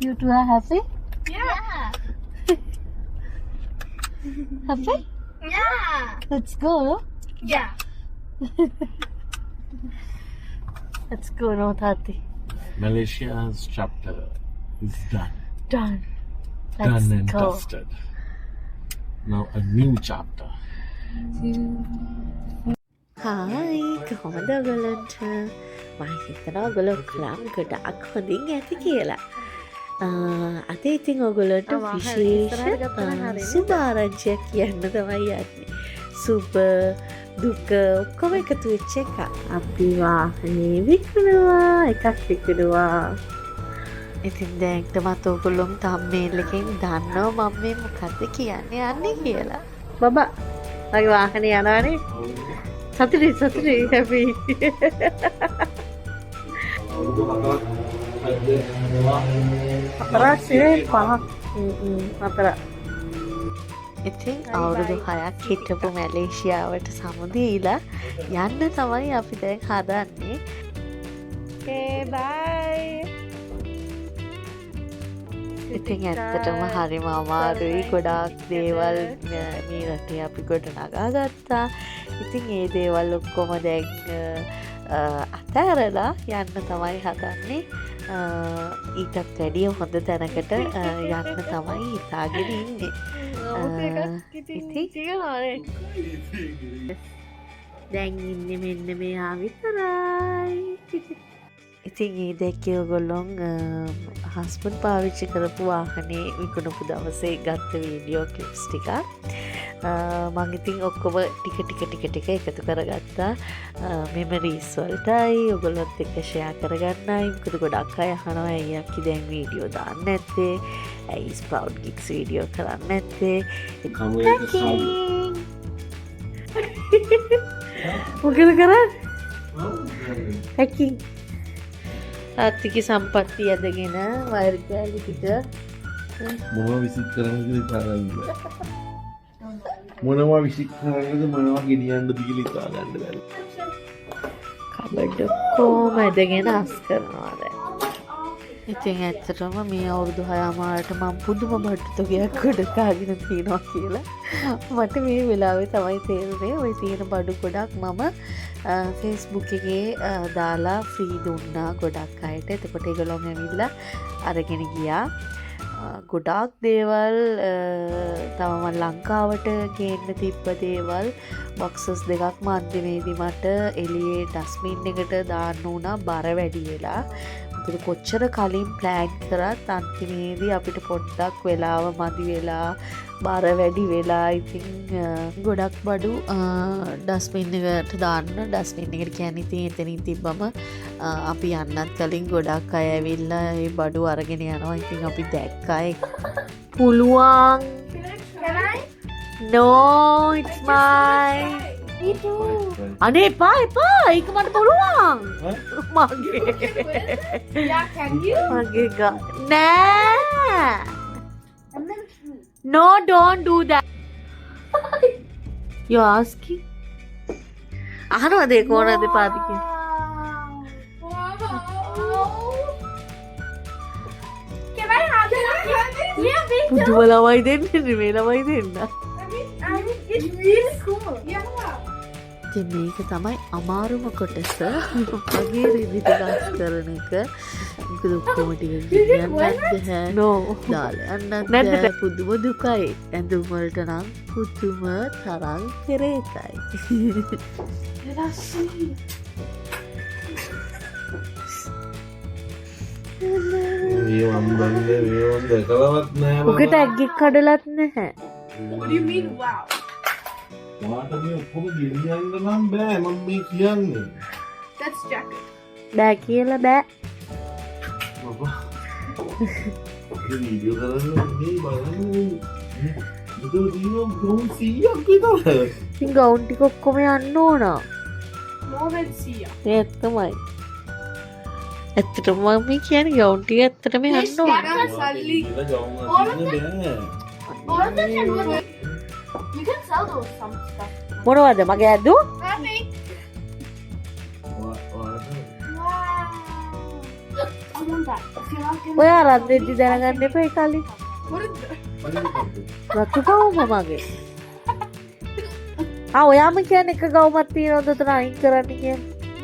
You two are happy? Yeah. Happy? Yeah. Let's go. Yeah. Let's go, no Tati. Malaysia's chapter is done. Done. Let's Done and go. dusted. Now a new chapter. Hi කොහොමද ඔයගොල්ලන්ට මම හිතනවා ඔයගොල්ලෝ ක්ලම් ගොඩක් හොඳින් ඇති කියලා. අද ඉතින් ඔයගොල්ලන්ට විශේෂ සුබ ආරංචියක් කියන්න තමයි යන්නේ. සුබ දුක ඔක්කොම එකතු වෙච්ච එක. අපි වාහනේ විකුණුවා එකක් විකුණුවා. ඉතින් දැන් තමත් ඔයගොල්ලොම තම්මේල් එකෙන් දන්නවා මම මේ මොකද්ද කියන්නේ යන්නේ කියලා. බබා මගේ වාහනේ යනවානේ. සතුටුයි හැපි ඉතින් අවුරුදු 6ක් හිටපු මැලේසියාවට සමුදීලා යන්න තමයි අපි දැන් හදන්නේ. ඉතින් ඇත්තටම හරිම අමාරුයි ගොඩාක් දේවල් මේ රටේ අපි ගොඩනගා ගත්තා. ඉතින් ඒ දේවල් ඔක්කොම දැන් අතෑරලා යන්න තමයි හදන්නේ. ඊටත් වැඩිය හොඳ තැනකට යන්න තමයි හිතාගෙන ඉන්නේ. දැන් ඉන්නේ මෙන්න මෙයා විතරයි. ඉතින් ඒ දැක්කේ ඔයගොල්ලොන් හස්බන්ඩ් පාවිච්චි කරපු වාහනේ විකුණපු දවසේ ගත්ත වීඩියෝ ක්ලිප්ස් ටිකක්. මම ඉතින් ඔක්කොම ටික එකතු කරගත්තා මෙමරීස් වලටයි ඔයගොල්ලොත් එක්ක ෂෙයා කරගන්නයි. මොකද ගොඩක් අය අහනවා ඇයි අක්කි දැන් වීඩියෝ දාන්න නැත්තේ? ඇයි ස්ප්‍රවුට් ගිග්ස් වීඩියෝ කරන්නේ නැත්තේ? මොකද කරන්නේ? හැකින් ආර්ථික සම්පත්තිය ඇදගෙන වයර් කෑලි ටික මොනවා විසික් කරන්නද ඉතාලන්න මොනවා විසික් කරන්නද මොනවා ගෙනියන්නද කියලා ඉතා ගන්න බැරි. කබඩ් ඔක්කොම ඇදගෙන අස් කරනවා දැන්. ඉතින් ඇත්තටම මේ අවුරුදු 6මාරට මම පුදුම බඩු තොගයක් ගොඩකාගෙන තියනවා කියලා මට මේ වෙලාවේ තමයි තේරුනේ. ওই තියෙන බඩු ගොඩක් මම Facebook එකේ දාලා ෆ්‍රී දුන්නා ගොඩක් අයට. එතකොට ඒගොල්ලෝ ඇවිල්ලා අරගෙන ගියා. ගොඩාක් දේවල් තව මම ලංකාවට ගේන්න තිබ්බ දේවල් බොක්සස් දෙකක්ම අන්තිමේදී මට එළියේ ඩස්බින් එකට දාන්න උනා බර වැඩි වෙලා. මොකද කොච්චර කලින් ප්ලෑන් කරත් අන්තිමේදී අපිට පොඩ්ඩක් වෙලාව මදි වෙලා බර වැඩි වෙලා ඉතින් ගොඩක් බඩු ඩස්බින් එකට දාන්න. ඩස්බින් එකට කියන්නේ ඉතින් එතනින් තිබ්බම අපි යන්නත් කලින් ගොඩක් අය ඇවිල්ලා ඒ බඩු අරගෙන යනවා. ඉතින් අපි දැක්කා පුළුවන්. No, it's mine. අනේ එපා ඒක මට පුළුවන්. මගේ නෑ. No, don't do that. You asking? අහනවද ඒ කොනද පාති කියලා? පුදුම ළමයි දෙන්නේ මේ ළමයි දෙන්න. ඉතින් මේක තමයි අමාරුම කොටස. මගේ රිදි ටිකක් කරන එක. මොකද ඔක්කොම ටික ගෙනියන්න බැහැ. දාලා යන්නත් බැහැ. පුදුම දුකයි. ඇඳුම් වලට නම් පුදුම තරම් පෙරේතයි. ඔකට ඇග්ගෙක් කඩලත් නැහැ. What do you mean, wow? මාට මේ ඔක්කොම ගෙනියන්න නම් බෑ මම මේ කියන්නේ. That's jacket. බෑ කියලා බෑ. බබා. මේ වීඩියෝ කරන්න මේ බලන්න. ඒක දිනු ගොන් 100ක් විතර. ඉතින් ගවුන් ටික ඔක්කොම යන්න ඕන. More than Sia. ඒක තමයි. ඇත්තටම මම කියන්නේ ගවුන් ටික ඇත්තටම යන්න ඕන. All of them can work. You can sell those some stuff. මොනවද මගේ ඇදු? Happy. ඔයාලට Wow. I want that. If you're not giving ඔය අරන් දෙද්දි දැනගන්න එපා ඒ කලින්. what is that? රතු ගවුම මගේ. ඔයාම කියන්නේ එක ගවුමක් තියෙනවද උතන අයින් කරන්න කියන්නේ?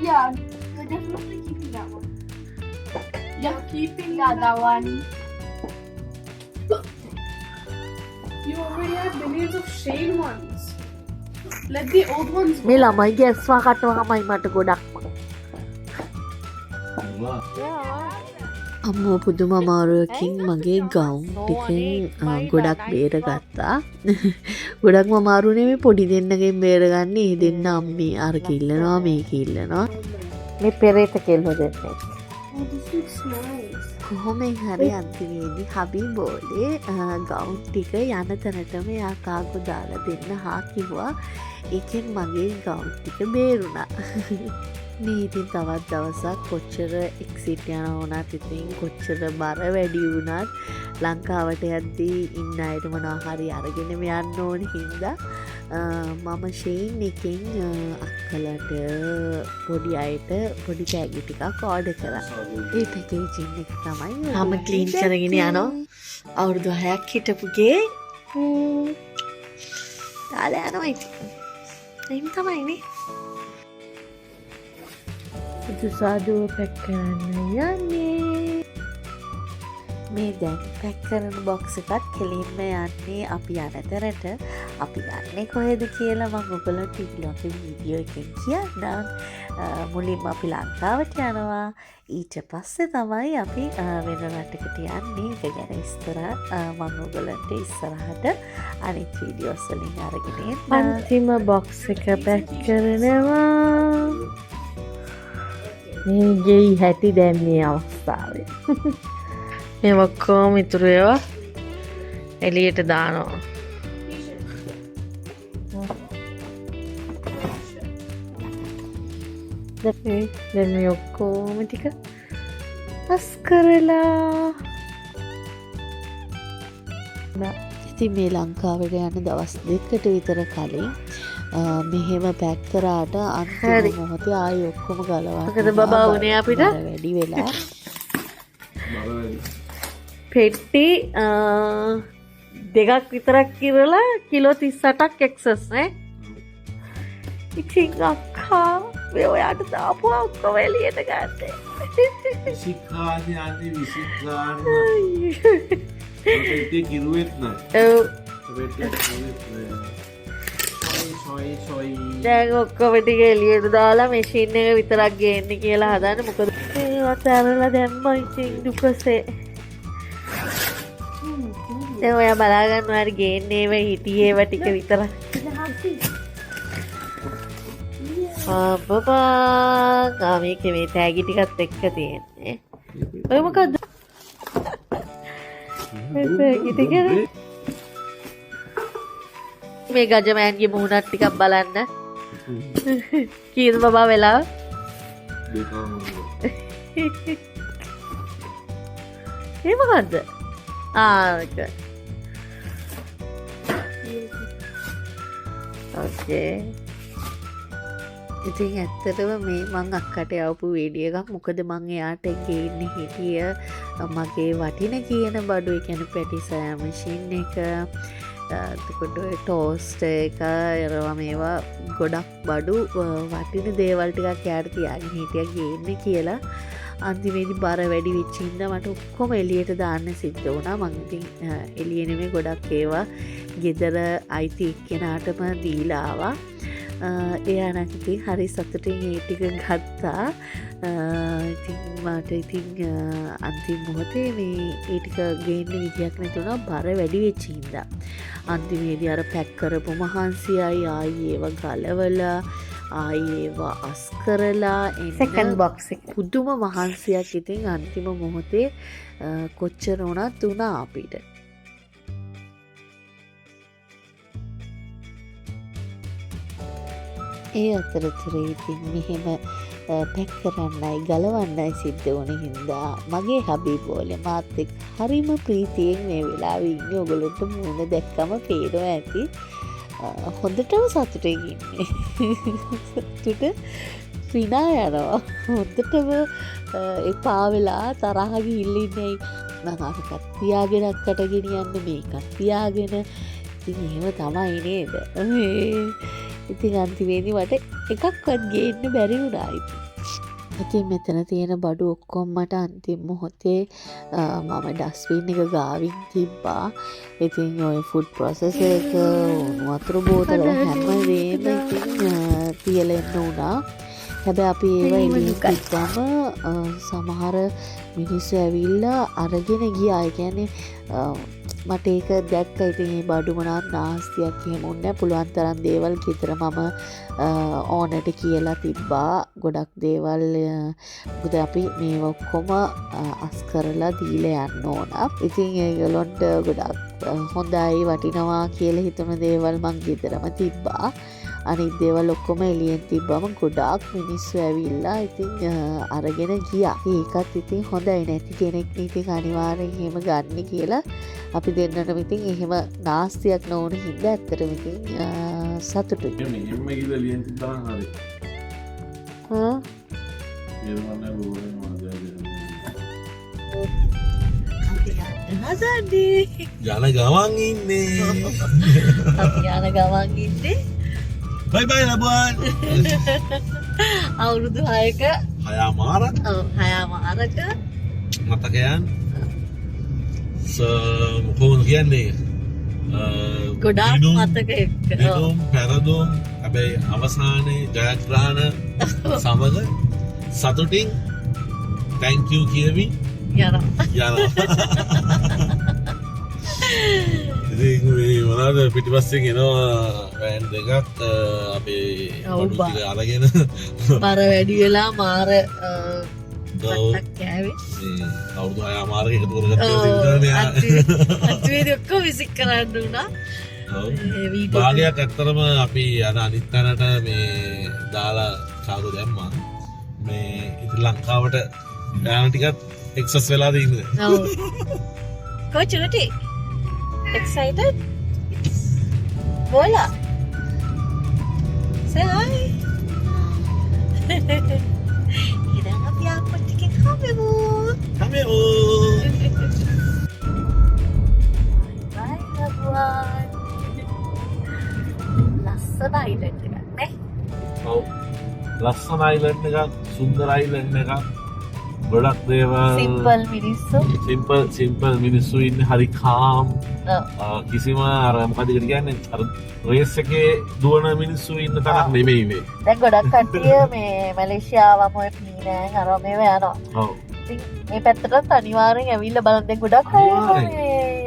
Yeah, we're definitely keeping that one. Yeah, keeping that one. You already have millions of shade ones. Let the old ones go. මේ ළමයිගේ ඇස්වා කටවමයි මට ගොඩක්ම. අම්මෝ පුදුම අමාරුවකින් මගේ ගවුම් ටිකෙන් ගොඩක් බේරගත්තා. ගොඩක් අමාරුනේ මේ පොඩි දෙන්නගෙන් බේරගන්න. ඒ දෙන්න අම්මේ අරක ඉල්ලනවා මේක ඉල්ලනවා. මේ පෙරේත කෙල්ලෝ දෙන්නේ. Oh, this looks nice. කොහොම හරි අන්තිමේදී හබී බෝලේ ගවුම් ටික යන තැනටම යා කාගු දාලා දෙන්න හා කිව්වා. ඒකෙන් මගේ ගවුම් ටික බේරුණා. මේ ඉතින් තවත් දවසක් කොච්චර එක්සිට් යන වුණත් ඉතින් කොච්චර බර වැඩි වුණත් ලංකාවට යද්දී ඉන්න අයට මොනවා හරි අරගෙනම යන්න ඕනේ හින්දා මම ෂේන් එකෙන් අක්කලට පොඩි අයට පොඩි තෑගි ටිකක් ඕඩර් කරා. ඒ පැකේජින් එක තමයි මම ක්ලීන් කරගෙන යනවා. අවුරුදු 6ක් හිටපුගේ දාලා යනවා ඉතින්. එහෙම තමයිනේ. සාදුව පැක් කරන්න යන්නේ. මේ දැන් පැක් කරන බොක්ස් එකත් කෙලින්ම යන්නේ අපි යන තැනට. අපි යන්නේ කොහෙද කියලා මම ඔයගොල්ලන්ට ඊළඟ වීඩියෝ එකෙන් කියන්නම්. මුලින්ම අපි ලංකාවට යනවා. ඊට පස්සේ තමයි අපි වෙන රටකට යන්නේ. ඒක ගැන විස්තර මම ඔයගොල්ලන්ට ඉස්සරහට අනිත් වීඩියෝස් වලින් අරගෙන එන්න. අන්තිම බොක්ස් එක පැක් කරනවා. මේ ගෙයි හැටි දැන් මේ අවස්ථාවේ. මේ ඔක්කොම ඉතුරු ඒවා එළියට දානවා. දැන් මේ ඔක්කොම ටික අස් කරලා ඉතින් මේ ලංකාවට යන දවස් දෙකකට විතර කලින් මෙහෙම පැක් කරාට අන්තිම මොහොතේ ආයෙ ඔක්කොම ගලවන්න. මොකද බබා උනේ අපිට වැඩි වෙලා. පෙට්ටි දෙකක් විතරක් කිරලා කිලෝ 38ක් එක්සස් නේ. ඉතින් අක්කා මේ ඔයාට දාපුවා ඔක්කොම එළියට ගන්න. විසිකාදී ආදී විසිකාන. පෙට්ටි කිරුවෙත් නැහැ. ඔව්. පෙට්ටි කිරුවෙත් නැහැ. දැන් ඔක්කොම ටික එළියට දාලා මැෂින් එක විතරක් ගේන්න කියලා හදන්න. මොකද ඒවත් අරලා දැම්මා ඉතින් දුකසේ. දැන් ඔයා බලා ගන්නවා හරි ගේන්නේ ඒව හිටියේ ඒව ටික විතරක්. බබා මේකේ මේ තෑගි ටිකත් එක්ක තියෙන්නේ. ඔය මොකද්ද? මේ තෑගි ටික මේ ගජමෑන්ගේ මුහුණත් ටිකක් බලන්න. කීයද බබා වෙලාව? ඒ මොකද්ද? ඒක. ඕකේ. ඉතින් ඇත්තටම මේ මං අක්කට යවපු වීඩියෝ එකක්. මොකද මං එයාට ගේන්න හිටිය මගේ වටින කියන බඩු. ඒ කියන්නේ පැටිස් මැෂින් එක, එතකොට ටෝස්ට් එක, ඒවා මේවා ගොඩක් බඩු වටින දේවල් ටිකක් එයාට තියාගෙන හිටියා ගේන්න කියලා. අන්තිමේදී බර වැඩි වෙච්ච හින්දා මට ඔක්කොම එළියට දාන්න සිද්ධ වුණා. මං ඉතින් එළියේ නෙමෙයි ගොඩක් ඒවා ගෙදර අයිති එක්කෙනාටම දීලා ආවා. එයා නම් ඉතින් හරි සතුටින් ඒ ටික ගත්තා. ඉතින් මට ඉතින් අන්තිම මොහොතේ මේ ඒ ටික ගේන්න විදියක් නැතුණා බර වැඩි වෙච්ච හින්දා. අන්තිමේදී අර පැක් කරපු මහන්සියයි ආයි ඒව ගලවලා ආයි ඒව අස් කරලා සෙකන්ඩ් බොක්ස් එක පුදුම මහන්සියක්. ඉතින් අන්තිම මොහොතේ කොච්චර වුණත් උනා අපිට. ඒ අතරතුරේ ඉතින් මෙහෙම පැක් කරන්නයි ගලවන්නයි සිද්ධ වුණ හින්දා මගේ හබී බෝලේ මාත් එක්ක හරිම ප්‍රීතියෙන් මේ වෙලාවේ ඉන්නේ. ඔයගොල්ලන්ට මූණ දැක්කම පේනවා ඇති. හොඳටම සතුටින් ඉන්නේ. සතුට ක්‍රිනා යනවා හොඳටම එපා වෙලා තරහ ගිහිල්ලා ඉන්නේ මම අරකට තියාගෙන අක්කට ගෙනියන්න මේකත් තියාගෙන ඉතින් එහෙම තමයි නේද ඉතින් අන්තිමේදී මට එකක්වත් ගේන්න බැරි වුණා ඉතින් මෙතන තියෙන බඩු ඔක්කොම මට අන්තිම මොහොතේ මම ඩස්බින් එක ගාවින් තිබ්බා. ඉතින් ඔය ෆුඩ් ප්‍රොසෙසර් එක වතුර බෝතල හැමදේම ඉතින් තියලා එන්න උනා. හැබැයි අපි ඒව එළියට තිබ්බම සමහර මිනිස්සු ඇවිල්ලා අරගෙන ගියා. ඒ කියන්නේ මට ඒක දැක්ක ඉතින් මේ බඩු මොනවත් නාස්තියක් එහෙම උන්නේ පුළුවන් තරම් දේවල් ගෙදර මම ඕනට කියලා තිබ්බා ගොඩක් දේවල් මොකද අපි මේ ඔක්කොම අස් කරලා දීලා යන්න ඕන. ඉතින් ඒගොල්ලන්ට ගොඩක් හොඳයි වටිනවා කියලා හිතන දේවල් මං ගෙදරම තිබ්බා. අනිත් දේවල් ඔක්කොම එළියෙන් තිබ්බම ගොඩාක් මිනිස්සු ඇවිල්ලා ඉතින් අරගෙන ගියා. ඒකත් ඉතින් හොඳයි නැති කෙනෙක් ඉතින් අනිවාර්යෙන් එහෙම ගන්න කියලා අපි දෙන්නටම ඉතින් එහෙම නාස්තියක් නොවුන හින්දා ඇත්තටම ඉතින් සතුටුයි. මෙහෙම ගිහලා ලියන් තිබ්බා හරි. හා ඒවනේ බෝරේ මාදේ. හසන්දී යන ගමන් ඉන්නේ. අපි යන ගමන් ඉන්නේ. බයි බයි ලබුවන්. අවුරුදු 6ක හයමාරක්. ඔව් 6මාරක මතකයන්. කොහොමද කියන්නේ? ගොඩාක් මතක එක්ක. දිනුම් පෙරදුම් හැබැයි අවසානයේ ජයග්‍රහණ සමග සතුටින් thank you කියවි යනවා. ඉතින් මේ මොනවාද පිටිපස්සෙන් එනවා වෑන් දෙකක් අපේ බඩු ටික අරගෙන මර වැඩි වෙලා මාර ගව් කෑවේ. මේ අවුරුදු 6 මාරක එකතු කරගත්තා ඉතින් අන්තිමේදී ඔක්කොම විසික් කරන්න වුණා. භාගයක් ඇත්තරම අපි අනිත් තැනට මේ දාලා චාරු දැම්මා. මේ ඉතින් ලංකාවට යන ටිකත් එක්සස් වෙලා තියෙන්නේ. ඔව්. කොච්චරටි? Excited? Bola. Say hi. Idan අපි අපිට කමෙමු. කමෙමු. Bye everyone. ලස්සන අයිලන්ඩ් එකක් නේ. ඔව්. ලස්සන අයිලන්ඩ් එකක්, සුන්දර අයිලන්ඩ් එකක්. ගොඩක් දේවල් සිම්පල් මිනිස්සු ඉන්නේ හරි කාම්. කිසිම අර මොකද කියන්නේ අර රේස් එකේ දුවන මිනිස්සු ඉන්න තරක් නෙමෙයි මේ. දැන් ගොඩක් කට්ටිය මේ මැලේසියාවම ඔය පීනෑන් අර මේව යනවා. ඔව්. ඉතින් මේ පැත්තටත් අනිවාර්යෙන් ඇවිල්ලා බලන්න දැන් ගොඩක් අය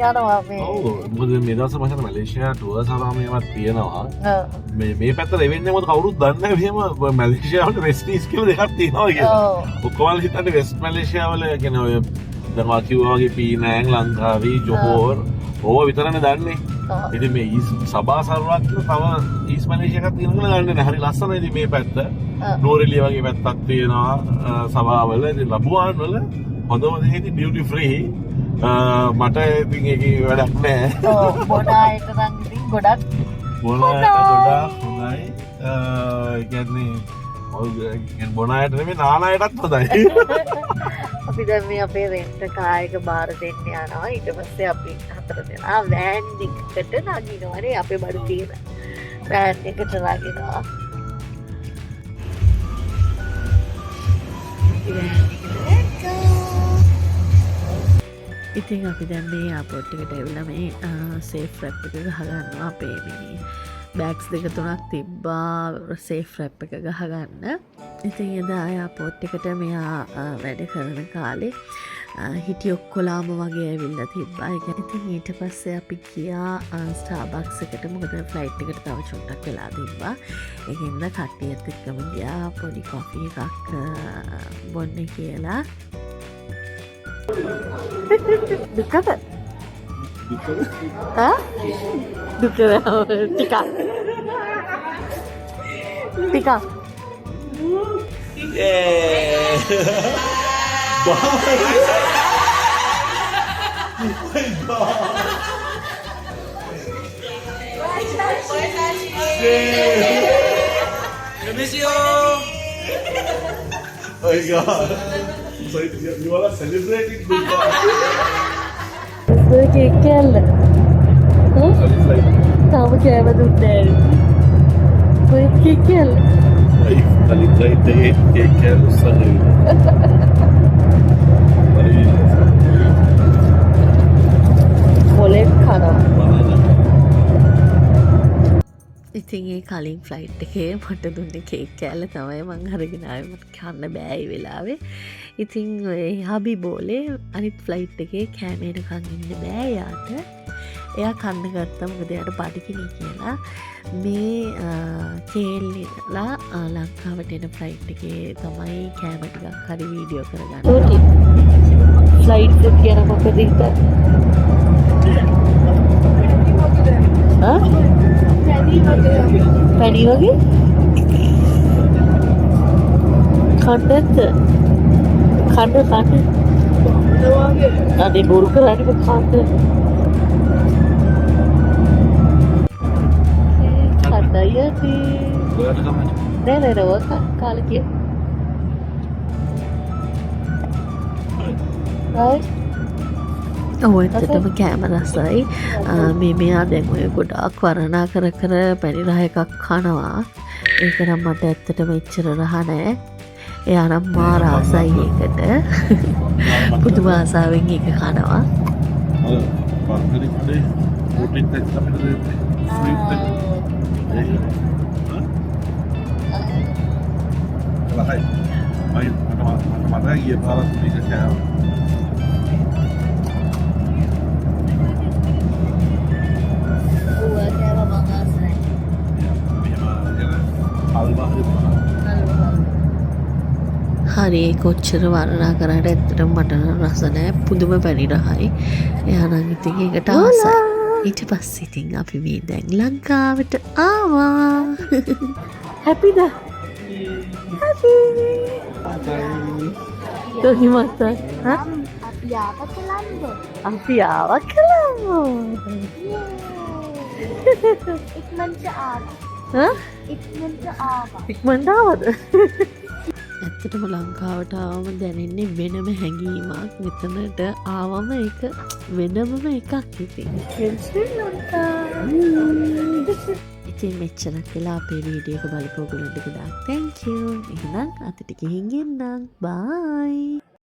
යනවා මේ. ඔව්. මොකද මේ දවස්වල මම හිතන්නේ මැලේසියා ටුවර්ස් ආරාමයේවත් තියෙනවා. මේ පැත්තට එවෙන්නේ මොකද කවුරුත් දන්නේ නැහැ මෙහෙම මැලේසියාවට වෙස්ට් කියලා දෙකක් තියෙනවා කියලා. ඔක්කොම හිතන්නේ වෙස්ට් මැලේසියා වල කියන්නේ ඔය දැන් වා කිව්වා වගේ පීනෑන් ලංකාවී ජොහෝර් ඕවා විතරනේ දන්නේ. ඉතින් මේ සබා සරුවක් කියලා තව ඊස් මැලේසියා එකක් තියෙනවා කියලා දන්නේ නැහැ. හරි ලස්සනයි ඉතින් මේ පැත්ත. නෝරෙලිය වගේ පැත්තක් තියෙනවා සභාවල. ඉතින් ලබුවාන් වල හොඳම දේ ඉතින් ඩියුටි ෆ්‍රී. මට ඉතින් ඒකේ වැඩක් නැහැ. ඔව් බොනායට නම් ඉතින් ගොඩක් බොනායට ගොඩක් හොඳයි. ඒ කියන්නේ බොනායට නෙමෙයි නානායටත් හොඳයි. අපි දැන් මේ අපේ රෙන්ට් කාර් එක බාර දෙන්න යනවා. ඊට පස්සේ අපි 4 දෙනා වෑන් එකකට නගිනවානේ අපේ බඩු තියෙන වෑන් එකට නගිනවා. ඉතින් අපි දැන් මේ එයාපෝට් එකට ඇවිල්ලා මේ සේෆ් රැප් එක ගහගන්නවා. අපේ මේ බෑග්ස් දෙක තුනක් තිබ්බා සේෆ් රැප් එක ගහගන්න. ඉතින් එදා එයාපෝට් එකට මෙයා වැඩ කරන කාලේ හිටි ඔක්කොලාම වගේ ඇවිල්ලා තිබ්බා. ඉතින් ඊට පස්සේ අපි ගියා ස්ටාර්බක්ස් එකට. මොකද ෆ්ලයිට් එකට තව චොට්ටක් වෙලා තිබ්බා. ඒකින්ද කට්ටියත් එක්කම ගියා පොඩි කොෆි එකක් බොන්න කියලා. දුකද? දුක ටිකක් I miss you. Oh my god. So you are celebrating Dubai. Cake කෑල්ල. It's like තාම කෑම දුන්නේ නැහැ. ඔය කේක් කෑල්ල. if celebrate the cake can celebrate. මොලෙන් කනවා. ඉතින් ඒ කලින් ෆ්ලයිට් එකේ මට දුන්නේ කේක් කෑල්ල තමයි මං අරගෙන ආවේ. මට කන්න බෑ ඒ වෙලාවේ. ඉතින් ඔය හබි බෝලේ අනිත් ෆ්ලයිට් එකේ කෑම එනකන් ඉන්න බෑ යාට. එයා කන්න ගත්තා මොකද එයාට බඩගිනි කියලා. මේ කේල්ලා ලංකාවට එන ෆ්ලයිට් එකේ තමයි කෑම ටිකක් හරි වීඩියෝ කරගන්න. ඕටි. ෆ්ලයිට් එක කියන මොකද හිතන්නේ? ආ? පැණි වගේ? කන්නත් කන්න අනේ බොරු කරන්නේ කන්න. කන්නයති. ඔයාට කමෙන්ට්. නෑ ඔක කාලේ කිය. හයි. ඔව් ඇත්තටම කෑම රසයි. මෙයා දැන් ඔය ගොඩාක් වරණා කර පැණි රහ එකක් කනවා. ඒක නම් මට ඇත්තටම එච්චර රහ නෑ. එයා නම් මාර ආසයි ඒකට. පුදුම ආසාවෙන් ඒක කනවා. බර්ගර් එකේ ප්‍රෝටීන් ටෙක්ස් අපිට දෙන්නේ. ස්වීට් එක. ලහයි. මට ගිය පාරත් මේක කෑවා. හරි කොච්චර වර්ණනා කරාට ඇත්තටම මට නම් රස නෑ. පුදුම පැණි රහයි. එයා නම් ඉතින් ඒකට ආසයි. ඊට පස්සේ ඉතින් අපි මේ දැන් ලංකාවට ආවා. හැපිද? හැපි. කොහොමද? හා? අපි ආවා කොළඹ. හා? ඉක්මනට ආවද? ඇත්තටම ලංකාවට ආවම දැනෙන්නේ වෙනම හැඟීමක්. මෙතනට ආවම ඒක වෙනමම එකක් ඉතින්. ඉතින් මෙච්චරක් වෙලා අපේ වීඩියෝ එක බලපු ඔයගොල්ලන්ට ගොඩාක් thank you. එහෙනම් අතට ගිහින් එන්නම්. bye.